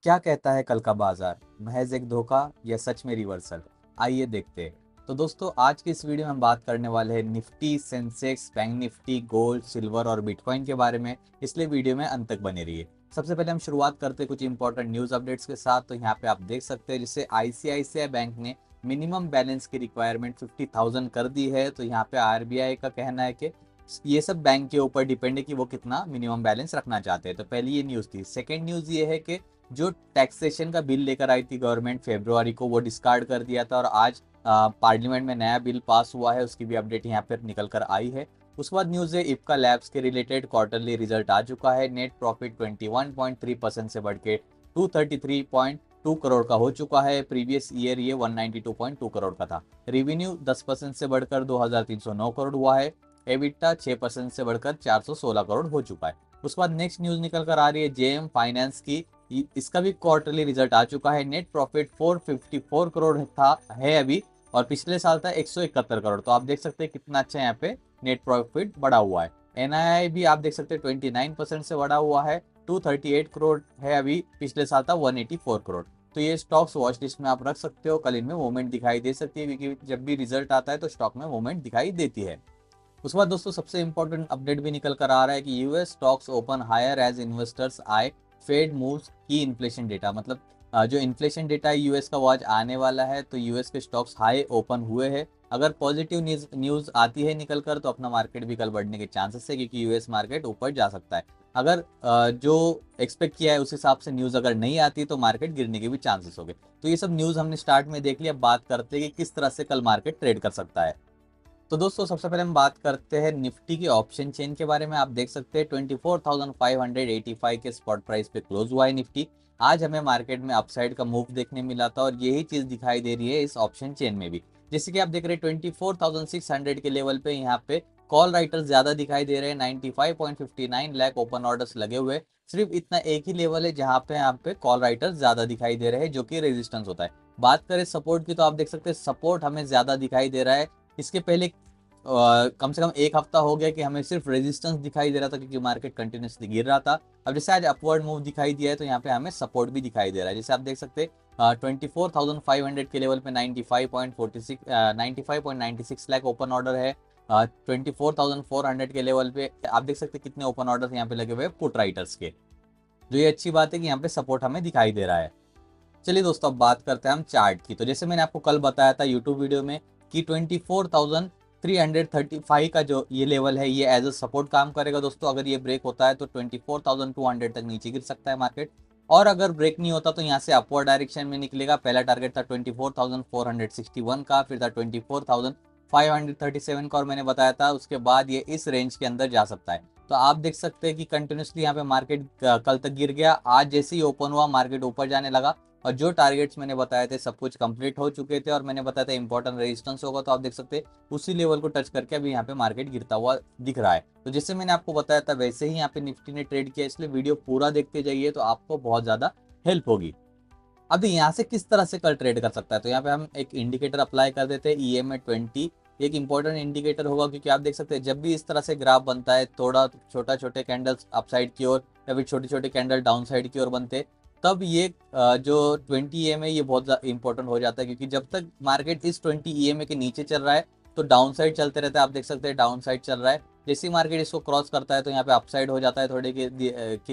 क्या कहता है कल का बाजार, महज एक धोखा या सच में रिवर्सल? आइए देखते हैं। तो दोस्तों, आज की इस वीडियो में हम बात करने वाले हैं Nifty, Sensex, bank Nifty, gold, silver और बिटकॉइन के बारे में, इसलिए वीडियो में अंत तक बने रहिए। सबसे पहले हम शुरुआत करते हैं कुछ इंपॉर्टेंट न्यूज अपडेट्स के साथ। तो यहाँ पे आप देख सकते हैं, जैसे आईसीआईसीआई बैंक ने मिनिमम बैलेंस की रिक्वायरमेंट 50,000 कर दी है। तो यहाँ पे आरबीआई का कहना है कि ये सब बैंक के ऊपर डिपेंड है कि वो कितना मिनिमम बैलेंस रखना चाहते हैं। तो पहली ये न्यूज़ थी। सेकेंड न्यूज़ ये है कि जो टैक्सेशन का बिल लेकर आई थी गवर्नमेंट फरवरी को, वो डिस्कार्ड कर दिया था और आज पार्लियामेंट में नया बिल पास हुआ है, उसकी भी अपडेट यहाँ पर निकल कर आई है। उसके बाद न्यूज़ है इप्का लैब्स के रिलेटेड क्वार्टरली रिजल्ट आ चुका है। नेट प्रॉफिट 21.3% से बढ़ के 233.2 करोड़ का हो चुका है। प्रीवियस ईयर ये 192.2 करोड़ का था। रेवेन्यू 10% से बढ़कर 2309 करोड़ हुआ है। एबिटा 6% से बढ़कर 416 करोड़ हो चुका है। उसके बाद नेक्स्ट न्यूज निकल कर आ रही है जेएम फाइनेंस की। इसका भी क्वार्टरली रिजल्ट आ चुका है। नेट प्रॉफिट 454 करोड़ था है अभी, और पिछले साल था 171 करोड़। तो आप देख सकते हैं कितना अच्छा यहाँ पे नेट प्रॉफिट बढ़ा हुआ है। एनआईआई भी आप देख सकते हैं 29% से बढ़ा हुआ है, 238 करोड़ है अभी, पिछले साल था 184 करोड़। तो ये स्टॉक्स वॉच लिस्ट में आप रख सकते हो, कल इनमें मूवमेंट दिखाई दे सकती है, क्योंकि जब भी रिजल्ट आता है तो स्टॉक में मूवमेंट दिखाई देती है। उसके बाद दोस्तों, सबसे इंपॉर्टेंट अपडेट भी निकल कर आ रहा है कि US stocks open higher as investors eye Fed moves key inflation data. मतलब जो इन्फ्लेशन डेटा है यूएस का वो आज आने वाला है, तो यूएस के स्टॉक्स हाई ओपन हुए हैं। अगर पॉजिटिव न्यूज़ आती है निकल कर, तो अपना मार्केट भी कल बढ़ने के चांसेस है, क्योंकि यूएस मार्केट ऊपर जा सकता है। अगर जो एक्सपेक्ट किया है उस हिसाब से न्यूज़ अगर नहीं आती तो मार्केट गिरने के भी चांसेस हो गए। तो ये सब न्यूज़ हमने स्टार्ट में देख लिया। बात करते हैं कि किस तरह से कल मार्केट ट्रेड कर सकता है। तो दोस्तों, सबसे पहले हम बात करते हैं निफ्टी के ऑप्शन चेन के बारे में। आप देख सकते हैं 24,585 के स्पॉट प्राइस पे क्लोज हुआ है निफ्टी। आज हमें मार्केट में अपसाइड का मूव देखने मिला था, और यही चीज दिखाई दे रही है इस ऑप्शन चेन में भी। जैसे कि आप देख रहे हैं 24,600 के लेवल पे यहाँ पे कॉल राइटर्स ज्यादा दिखाई दे रहे हैं। 95.59 लाख ओपन ऑर्डर्स लगे हुए। सिर्फ इतना एक ही लेवल है जहाँ पे यहाँ पे कॉल राइटर्स ज्यादा दिखाई दे रहे हैं, जो कि रेजिस्टेंस होता है। बात करें सपोर्ट की, तो आप देख सकते हैं सपोर्ट हमें ज्यादा दिखाई दे रहा है। इसके पहले कम से कम एक हफ्ता हो गया कि हमें सिर्फ रेजिस्टेंस दिखाई दे रहा था, क्योंकि मार्केट कंटिन्यूसली गिर रहा था। अब जैसे आज अपवर्ड मूव दिखाई दिया है, तो यहाँ पे हमें सपोर्ट भी दिखाई दे रहा है। जैसे आप देख सकते हैं 24,500 के लेवल पे 95.96 लाख ओपन ऑर्डर है। 24,400 के लेवल पे आप देख सकते हैं कितने ओपन ऑर्डर यहाँ पे लगे हुए हैं पुट राइटर्स के। जो ये अच्छी बात है कि यहाँ पे सपोर्ट हमें दिखाई दे रहा है। चलिए दोस्तों, अब बात करते हैं हम चार्ट की। तो जैसे मैंने आपको कल बताया था यूट्यूब वीडियो में कि 24,335 का जो ये लेवल है, ये एज अ सपोर्ट काम करेगा दोस्तों। अगर ये ब्रेक होता है तो 24,200 तक नीचे गिर सकता है मार्केट, और अगर ब्रेक नहीं होता तो यहाँ से अपवर्ड डायरेक्शन में निकलेगा। पहला टारगेट था 24,461 का, फिर था 24,537 का, और मैंने बताया था उसके बाद ये इस रेंज के अंदर जा सकता है। तो आप देख सकते हैं कि कंटिन्यूसली यहाँ पे मार्केट कल तक गिर गया, आज जैसे ही ओपन हुआ मार्केट ऊपर जाने लगा, और जो टारगेट्स मैंने बताए थे सब कुछ कंप्लीट हो चुके थे, और मैंने बताया था इंपॉर्टेंट रेजिस्टेंस होगा। तो आप देख सकते हैं उसी लेवल को टच करके अभी यहाँ पे मार्केट गिरता हुआ दिख रहा है। तो जैसे मैंने आपको बताया था वैसे ही यहाँ पे निफ्टी ने ट्रेड किया, इसलिए वीडियो पूरा देखते जाइए तो आपको बहुत ज्यादा हेल्प होगी। अभी यहाँ से किस तरह से कल ट्रेड कर सकता है, तो यहाँ पे हम एक इंडिकेटर अप्लाई कर देते हैं EMA20। एक इंपॉर्टेंट इंडिकेटर होगा, क्योंकि आप देख सकते हैं जब भी इस तरह से ग्राफ बनता है, थोड़ा छोटा छोटे कैंडल्स अपसाइड की ओर या फिर छोटे छोटे कैंडल डाउन साइड की ओर बनते, तब ये जो 20 EMA ये बहुत इंपॉर्टेंट हो जाता है। क्योंकि जब तक मार्केट इस 20 EMA के नीचे चल रहा है तो डाउन साइड चलते रहते हैं। आप देख सकते हैं डाउन साइड चल रहा है, जैसे ही मार्केट इसको क्रॉस करता है तो यहाँ पे अपसाइड हो जाता है थोड़े के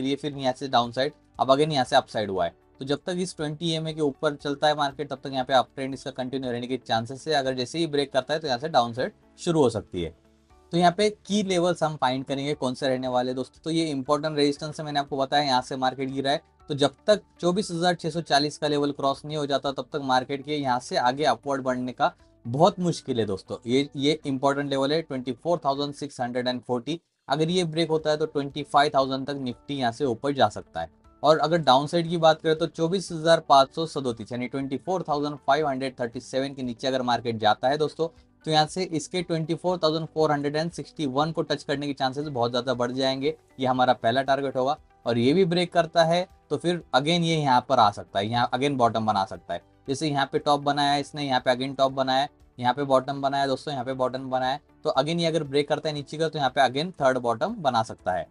लिए, फिर यहाँ से डाउन साइड, अब अगेन यहाँ से अपसाइड हुआ है। तो जब तक इस 20 EMA के ऊपर चलता है मार्केट, तब तक यहाँ पे अप ट्रेंड इसका कंटिन्यू रहने के चांसेस है। अगर जैसे ही ब्रेक करता है तो यहाँ से डाउन साइड शुरू हो सकती है। तो यहाँ पे की लेवल्स हम फाइंड करेंगे कौन से रहने वाले दोस्तों। तो ये इंपॉर्टेंट रेजिस्टेंस है, मैंने आपको बताया यहाँ से मार्केट गिरा है। तो जब तक 24,640 का लेवल क्रॉस नहीं हो जाता, तब तक मार्केट के यहाँ से आगे अपवर्ड बढ़ने का बहुत मुश्किल है दोस्तों। ये इंपॉर्टेंट लेवल है 24,640। अगर ये ब्रेक होता है तो 25,000 तक निफ्टी यहाँ से ऊपर जा सकता है। और अगर डाउन साइड की बात करें तो 24,537 यानी 24,537 के नीचे अगर मार्केट जाता है दोस्तों, तो यहाँ से इसके 24,461 को टच करने के चांसेस बहुत ज़्यादा बढ़ जाएंगे। ये हमारा पहला टारगेट होगा। और ये भी ब्रेक करता है तो फिर अगेन ये यहाँ पर आ सकता है, यहाँ अगेन बॉटम बना सकता है। जैसे यहाँ पे टॉप बनाया है इसने, यहाँ पे अगेन टॉप बनाया, यहाँ पे बॉटम बनाया दोस्तों, यहाँ पे बॉटम बनाया, तो अगेन ये अगर ब्रेक करता है नीचे का, तो यहाँ पे अगेन थर्ड बॉटम बना सकता है।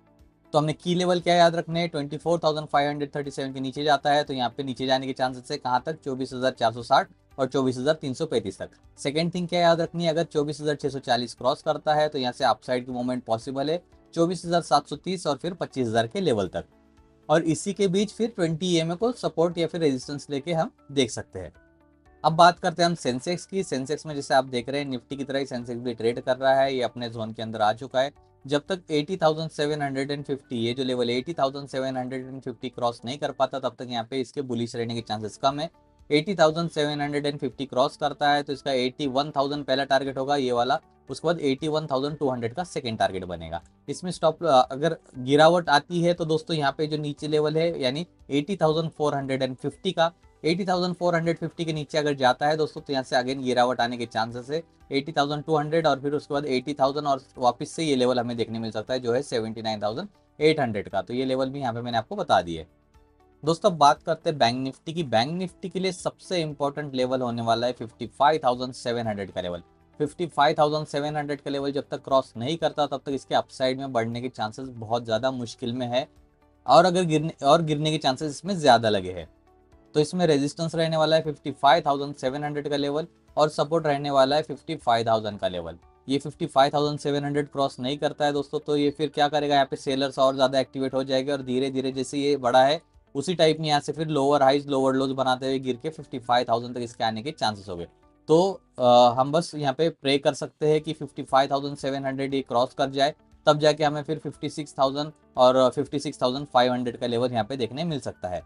तो हमने की लेवल क्या याद रखने हैं, 24,537 के नीचे जाता है तो यहाँ पे नीचे जाने के चांसेस है कहाँ तक, 24,460 और 24,335 तक। सेकेंड थिंग क्या याद रखनी है, अगर 24,640 क्रॉस करता है तो यहाँ से अपसाइड की मूवमेंट पॉसिबल है 24,730 और फिर 25,000 के लेवल तक। और इसी के बीच फिर 20 EMA को सपोर्ट या फिर रेजिस्टेंस लेके हम देख सकते हैं। अब बात करते हैं हम सेंसेक्स की। सेंसेक्स में जैसे आप देख रहे हैं निफ्टी की तरह ही सेंसेक्स भी ट्रेड कर रहा है, ये अपने जोन के अंदर आ चुका है। जब तक 80,750 ये जो लेवल 80,750 क्रॉस नहीं कर पाता तब तक यहाँ पे इसके बुलिश रहने के चांसेस कम है। 80,750 क्रॉस करता है तो इसका 81,000 पहला टारगेट होगा ये वाला, उसके बाद 81,200 का सेकेंड टारगेट बनेगा। इसमें स्टॉप अगर गिरावट आती है तो दोस्तों यहाँ पे जो नीचे लेवल है यानी 80,450 का, 80,450 के नीचे अगर जाता है दोस्तों तो यहाँ से अगेन गिरावट आने के चांसेस है 80,200 और फिर उसके बाद 80,000 और वापस से ये लेवल हमें देखने मिल सकता है जो है 79,800 का। तो ये लेवल भी यहाँ पे मैंने आपको बता दिए। दोस्तों अब बात करते हैं बैंक निफ्टी की। बैंक निफ्टी के लिए सबसे इंपॉर्टेंट लेवल होने वाला है 55,700 का लेवल। 55,700 का लेवल जब तक क्रॉस नहीं करता तब तक इसके अपसाइड में बढ़ने के चांसेस बहुत ज़्यादा मुश्किल में है, और अगर गिरने के चांसेस इसमें ज़्यादा लगे हैं। तो इसमें रेजिस्टेंस रहने वाला है 55,700 का लेवल और सपोर्ट रहने वाला है 55,000 का लेवल। ये 55,700 क्रॉस नहीं करता है दोस्तों तो ये फिर क्या करेगा, यहाँ पे सेलर्स और ज़्यादा एक्टिवेट हो जाएंगे और धीरे धीरे जैसे ये बड़ा है उसी टाइप में यहाँ से फिर लोअर हाइज लोअर लोज बनाते हुए गिर के 55,000 तक इसके आने के चांसेस हो गए। तो हम बस यहाँ पे प्रे कर सकते हैं कि 55,700 ये क्रॉस कर जाए, तब जाके हमें फिर 56,000 और 56,500 का लेवल यहाँ पे देखने मिल सकता है।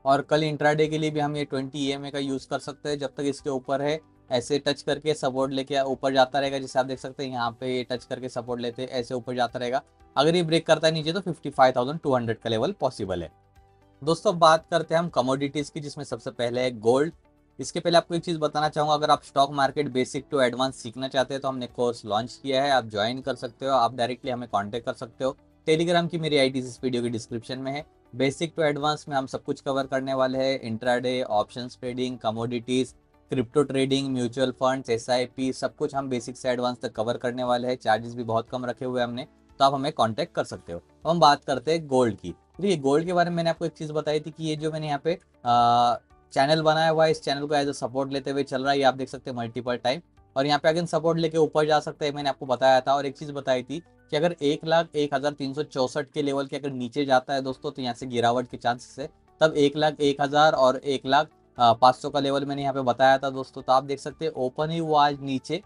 और कल इंट्राडे के लिए भी हम ये 20 EMA का यूज़ कर सकते हैं। जब तक इसके ऊपर है ऐसे टच करके सपोर्ट लेके ऊपर जाता रहेगा, जैसे आप देख सकते हैं यहाँ पे ये टच करके सपोर्ट लेते हैं ऐसे ऊपर जाता रहेगा। अगर ये ब्रेक करता है नीचे तो 55,200 का लेवल पॉसिबल है। दोस्तों अब बात करते हैं हम कमोडिटीज़ की, जिसमें सबसे पहले है गोल्ड। इसके पहले आपको एक चीज़ बताना चाहूँगा, अगर आप stock market basic to advance सीखना चाहते हैं तो हमने कोर्स लॉन्च किया है, आप ज्वाइन कर सकते हो, आप डायरेक्टली हमें कॉन्टैक्ट कर सकते हो। टेलीग्राम की मेरी आईडी इस वीडियो की डिस्क्रिप्शन में है। बेसिक टू एडवांस में हम सब कुछ कवर करने वाले हैं, intraday, options trading, commodities, crypto trading, mutual funds, SIP, सब कुछ हम बेसिक से एडवांस तक कवर करने वाले हैं। चार्जेस भी बहुत कम रखे हुए हैं हमने, तो आप हमें कॉन्टैक्ट कर सकते हो। अब हम बात करते हैं गोल्ड की। तो ये गोल्ड के बारे में मैंने आपको एक चीज़ बताई थी कि ये जो मैंने यहाँ पे चैनल बनाया हुआ है, इस चैनल को एज अ सपोर्ट लेते हुए चल रहा है, ये आप देख सकते हैं मल्टीपल टाइम। और यहाँ पे अगेन सपोर्ट लेके ऊपर जा सकते हैं, मैंने आपको बताया था। और एक चीज़ बताई थी कि अगर 1,01,364 के लेवल के अगर नीचे जाता है दोस्तों तो यहाँ से गिरावट के चांसेस है। तब 1,01,000 और 1,05,000 का लेवल मैंने यहाँ पे बताया था दोस्तों। तो आप देख सकते हैं ओपन ही हुआ आज नीचे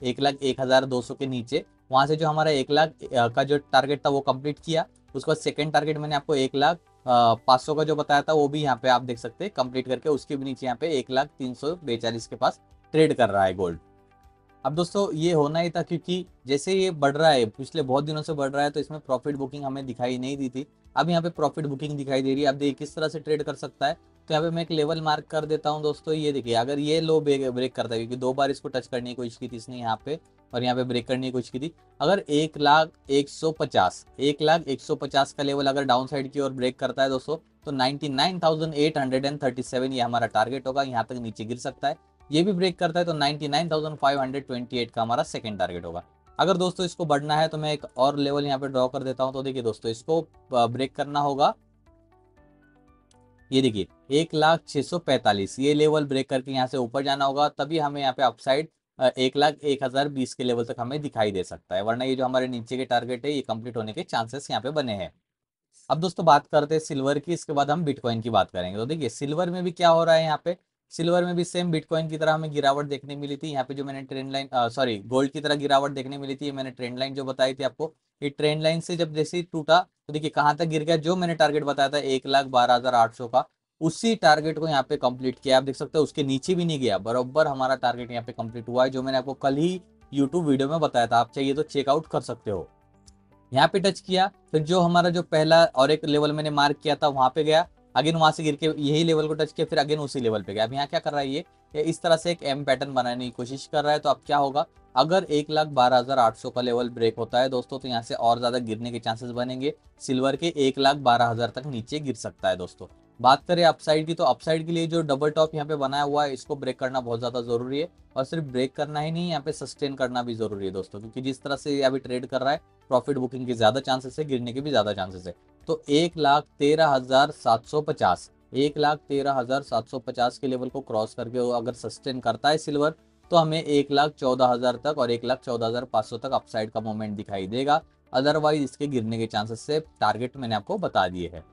1,01,200 के नीचे, वहाँ से जो हमारा 1,00,000 का जो टारगेट था वो कंप्लीट किया। उसके बाद सेकेंड टारगेट मैंने आपको 1,05,000 का जो बताया था वो भी यहाँ पे आप देख सकते हैं कंप्लीट करके, उसके भी नीचे यहाँ पे 1,0342 के पास ट्रेड कर रहा है गोल्ड। अब दोस्तों ये होना ही था क्योंकि जैसे ये बढ़ रहा है, पिछले बहुत दिनों से बढ़ रहा है, तो इसमें प्रॉफिट बुकिंग हमें दिखाई नहीं दी थी। अब यहाँ पे प्रॉफिट बुकिंग दिखाई दे रही है। अब देखिए किस तरह से ट्रेड कर सकता है। तो यहाँ पे मैं एक लेवल मार्क कर देता हूँ दोस्तों, ये देखिए अगर ये लो ब्रेक करता है, क्योंकि 2 बार इसको टच करने की कोशिश की थी इसने यहाँ पे और यहाँ पे ब्रेक करने की कोशिश की थी। अगर 1,01,150 का लेवल अगर डाउन साइड की ओर ब्रेक करता है दोस्तों तो 99,837 ये हमारा टारगेट होगा, यहाँ तक नीचे गिर सकता है। ये भी ब्रेक करता है तो 99,528 का हमारा सेकेंड टारगेट होगा। अगर दोस्तों इसको बढ़ना है तो मैं एक और लेवल यहाँ पे ड्रॉ कर देता हूँ। तो देखिए दोस्तों इसको ब्रेक करना होगा, ये देखिए 1,06,45 ये लेवल ब्रेक करके यहाँ से ऊपर जाना होगा, तभी हमें यहाँ पे अपसाइड 1,01,020 के लेवल तक हमें दिखाई दे सकता है। वरना ये जो हमारे नीचे के टारगेट है ये कंप्लीट होने के चांसेस यहाँ पे बने हैं। अब दोस्तों बात करते हैं सिल्वर की, इसके बाद हम बिटकॉइन की बात करेंगे। तो देखिए सिल्वर में भी क्या हो रहा है, यहाँ पे सिल्वर में भी सेम बिटकॉइन की तरह हमें गिरावट देखने मिली थी। यहाँ पे जो मैंने ट्रेंड लाइन सॉरी गोल्ड की तरह गिरावट देखने मिली थी, ये मैंने ट्रेंड लाइन जो बताई थी आपको, ये ट्रेंड लाइन से जब जैसे ही टूटा तो देखिए कहाँ तक गिर गया, जो मैंने टारगेट बताया था 1,12,800 का, उसी टारगेट को यहाँ पे कंप्लीट किया। आप देख सकते हो उसके नीचे भी नहीं गया, बराबर हमारा टारगेट यहाँ पे कंप्लीट हुआ है, जो मैंने आपको कल ही यूट्यूब वीडियो में बताया था। आप चाहिए तो चेकआउट कर सकते हो। यहाँ पे टच किया, फिर जो हमारा जो पहला और एक लेवल मैंने मार्क किया था वहां पे गया। अगेन वहां से गिर के यही लेवल को टच किया, फिर अगेन उसी लेवल पे गया। अब यहाँ क्या कर रहा है ये इस तरह से एक एम पैटर्न बनाने की कोशिश कर रहा है। तो अब क्या होगा, अगर 1,12,800 का लेवल ब्रेक होता है दोस्तों, तो यहाँ से और ज्यादा गिरने के चांसेस बनेंगे। सिल्वर के 1,12,000 तक नीचे गिर सकता है दोस्तों। बात करें अपसाइड की, तो अपसाइड के लिए जो डबल टॉप यहाँ पे बनाया हुआ है, इसको ब्रेक करना बहुत ज्यादा जरूरी है। और सिर्फ ब्रेक करना ही नहीं, यहाँ पे सस्टेन करना भी जरूरी है दोस्तों, क्योंकि जिस तरह से अभी ट्रेड कर रहा है, प्रॉफिट बुकिंग के ज्यादा चांसेस है, गिरने के भी ज्यादा चांसेस है। तो 1,13,750 1,13,750 के लेवल को क्रॉस करके वो अगर सस्टेन करता है सिल्वर, तो हमें 1,14,000 तक और 1,14,500 तक अपसाइड का मोमेंट दिखाई देगा। अदरवाइज इसके गिरने के चांसेस से टारगेट मैंने आपको बता दिए हैं।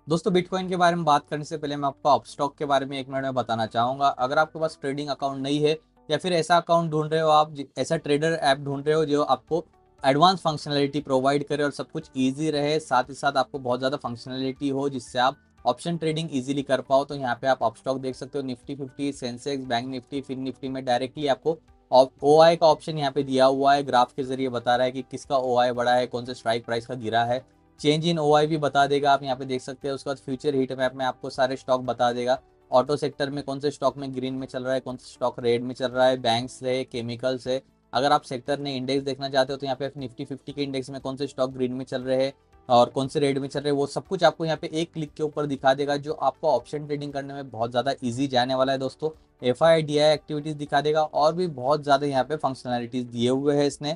दोस्तों बिटकॉइन के बारे में बात करने से पहले मैं आपको अपस्टॉक के बारे में 1 मिनट में बताना चाहूंगा। अगर आपके पास ट्रेडिंग अकाउंट नहीं है, या फिर ऐसा अकाउंट ढूंढ रहे हो आप, ऐसा ट्रेडर ऐप ढूंढ रहे हो जो आपको एडवांस फंक्शनलिटी प्रोवाइड करे और सब कुछ ईजी रहे, साथ ही साथ आपको बहुत ज़्यादा फंक्शनलिटी हो जिससे आप ऑप्शन ट्रेडिंग इजीली कर पाओ, तो यहाँ पे आप अपस्टॉक देख सकते हो। निफ्टी 50, सेंसेक्स, बैंक निफ्टी, फिन निफ्टी में डायरेक्टली आपको OI का ऑप्शन यहाँ पे दिया हुआ है। ग्राफ के जरिए बता रहा है कि किसका OI बढ़ा है, कौन से स्ट्राइक प्राइस का गिरा है। चेंज इन OI भी बता देगा, आप यहाँ पे देख सकते हैं। उसके बाद फ्यूचर हीट मैप में आपको सारे स्टॉक बता देगा। ऑटो सेक्टर में कौन से स्टॉक में ग्रीन में चल रहा है, कौन से स्टॉक रेड में चल रहा है, बैंक्स है, केमिकल्स है। अगर आप सेक्टर ने इंडेक्स देखना चाहते हो, तो यहाँ पे निफ्टी 50 के इंडेक्स में कौन से स्टॉक ग्रीन में चल रहे हैं और कौन से रेड में चल रहे हैं, वो सब कुछ आपको यहाँ पे एक क्लिक के ऊपर दिखा देगा, जो आपको ऑप्शन ट्रेडिंग करने में बहुत ज़्यादा ईजी जाने वाला है दोस्तों। FI DI एक्टिविटीज़ दिखा देगा और भी बहुत ज़्यादा यहाँ पे फंक्शनलिटीज़ दिए हुए हैं इसने।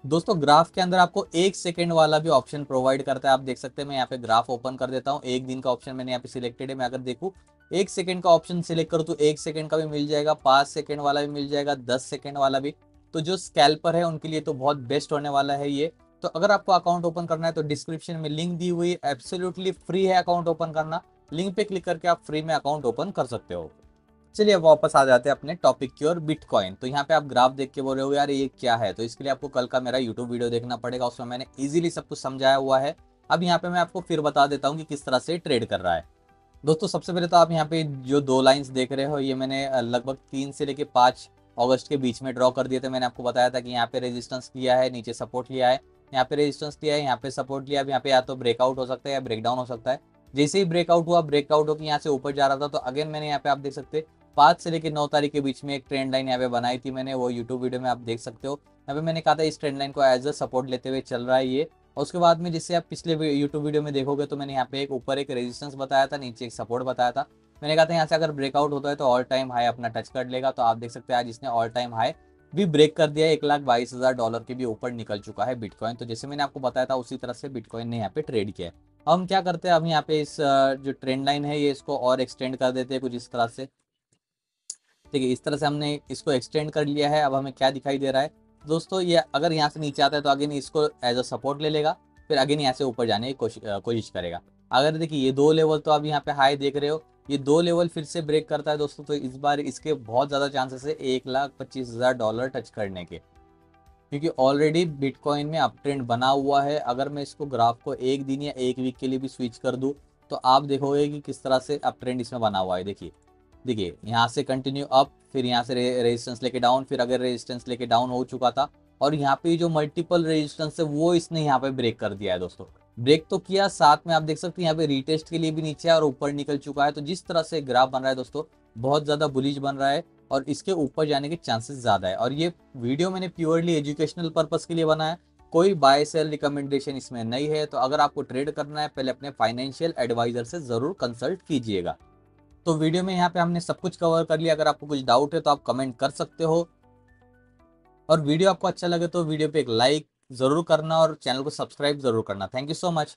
दोस्तों ग्राफ के अंदर आपको 1 सेकेंड वाला भी ऑप्शन प्रोवाइड करता है। आप देख सकते हैं, मैं यहाँ पे ग्राफ ओपन कर देता हूँ। 1 दिन का ऑप्शन मैंने यहाँ पे सिलेक्टेड है। मैं अगर देखूँ 1 सेकेंड का ऑप्शन सिलेक्ट करूँ, तो 1 सेकेंड का भी मिल जाएगा, 5 सेकेंड वाला भी मिल जाएगा, 10 सेकेंड वाला भी। तो जो स्कैल्पर है उनके लिए तो बहुत बेस्ट होने वाला है ये। तो अगर आपको अकाउंट ओपन करना है, तो डिस्क्रिप्शन में लिंक दी हुई है, एब्सोल्युटली फ्री है अकाउंट ओपन करना। लिंक पे क्लिक करके आप फ्री में अकाउंट ओपन कर सकते हो। चलिए अब वापस आ जाते हैं अपने टॉपिक की ओर, बिटकॉइन। तो यहाँ पे आप ग्राफ देख के बोल रहे हो यार ये क्या है, तो इसके लिए आपको कल का मेरा यूट्यूब वीडियो देखना पड़ेगा, उसमें मैंने इजीली सब कुछ समझाया हुआ है। अब यहाँ पे मैं आपको फिर बता देता हूँ कि किस तरह से ट्रेड कर रहा है। दोस्तों सबसे पहले तो आप यहाँ पे जो 2 लाइंस देख रहे हो, ये मैंने लगभग 3 से लेके 5 अगस्त के बीच में ड्रॉ कर दिए थे। मैंने आपको बताया था कि यहाँ पे रेजिस्टेंस लिया है, नीचे सपोर्ट लिया है, यहाँ पे रेजिस्टेंस लिया है, यहाँ पे सपोर्ट लिया है। अब यहाँ पे या तो ब्रेकआउट हो सकता है या ब्रेकडाउन हो सकता है। जैसे ही ब्रेकआउट हुआ, ब्रेकआउट होकर यहाँ से ऊपर जा रहा था, तो अगेन मैंने यहाँ पे आप देख सकते 5 से लेकर 9 तारीख के बीच में एक ट्रेंड लाइन यहाँ पे बनाई थी मैंने, वो यूट्यूब वीडियो में आप देख सकते हो। यहाँ पे मैंने कहा था इस ट्रेंड लाइन को एज अ सपोर्ट लेते हुए चल रहा है ये। और उसके बाद में जिससे आप पिछले यूट्यूब वीडियो में देखोगे, तो मैंने यहाँ पे एक ऊपर एक रेजिस्टेंस बताया था, नीचे एक सपोर्ट बताया था। मैंने कहा था यहाँ से अगर ब्रेकआउट होता है तो ऑल टाइम हाई अपना टच कर लेगा। तो आप देख सकते हैं आज इसने ऑल टाइम हाई भी ब्रेक कर दिया है। $1,22,000 के भी ऊपर निकल चुका है बिटकॉइन। तो जैसे मैंने आपको बताया था उसी तरह से बिटकॉइन ने यहाँ पे ट्रेड किया है। अब हम क्या करते हैं, अब यहाँ पे इस जो ट्रेंड लाइन है ये इसको और एक्सटेंड कर देते हैं कुछ इस तरह से। ठीक है, इस तरह से हमने इसको एक्सटेंड कर लिया है। अब हमें क्या दिखाई दे रहा है दोस्तों, ये अगर यहाँ से नीचे आता है तो अगेन इसको एज अ सपोर्ट ले लेगा, फिर अगेन यहाँ से ऊपर जाने की कोशिश करेगा। अगर देखिए ये 2 लेवल तो आप यहाँ पे हाई देख रहे हो, ये 2 लेवल फिर से ब्रेक करता है दोस्तों, तो इस बार इसके बहुत ज़्यादा चांसेस है $1,25,000 टच करने के, क्योंकि ऑलरेडी बिटकॉइन में अप ट्रेंड बना हुआ है। अगर मैं इसको ग्राफ को 1 दिन या 1 वीक के लिए भी स्विच कर दूँ, तो आप देखोगे कि किस तरह से अप ट्रेंड इसमें बना हुआ है। देखिए देखिए यहाँ से कंटिन्यू अप, फिर यहाँ से रेजिस्टेंस लेके डाउन, फिर अगर रेजिस्टेंस लेके डाउन हो चुका था, और यहाँ पे जो मल्टीपल रेजिस्टेंस है वो इसने यहाँ पे ब्रेक कर दिया है दोस्तों। ब्रेक तो किया, साथ में आप देख सकते हैं यहाँ पे रीटेस्ट के लिए भी नीचे और ऊपर निकल चुका है। तो जिस तरह से ग्राफ बन रहा है दोस्तों, बहुत ज़्यादा बुलिश बन रहा है और इसके ऊपर जाने के चांसेस ज़्यादा है। और ये वीडियो मैंने प्योरली एजुकेशनल पर्पज़ के लिए बनाया, कोई बाय सेल रिकमेंडेशन इसमें नहीं है। तो अगर आपको ट्रेड करना है, पहले अपने फाइनेंशियल एडवाइजर से ज़रूर कंसल्ट कीजिएगा। तो वीडियो में यहाँ पे हमने सब कुछ कवर कर लिया। अगर आपको कुछ डाउट है तो आप कमेंट कर सकते हो, और वीडियो आपको अच्छा लगे तो वीडियो पे एक लाइक जरूर करना और चैनल को सब्सक्राइब जरूर करना। Thank you so much.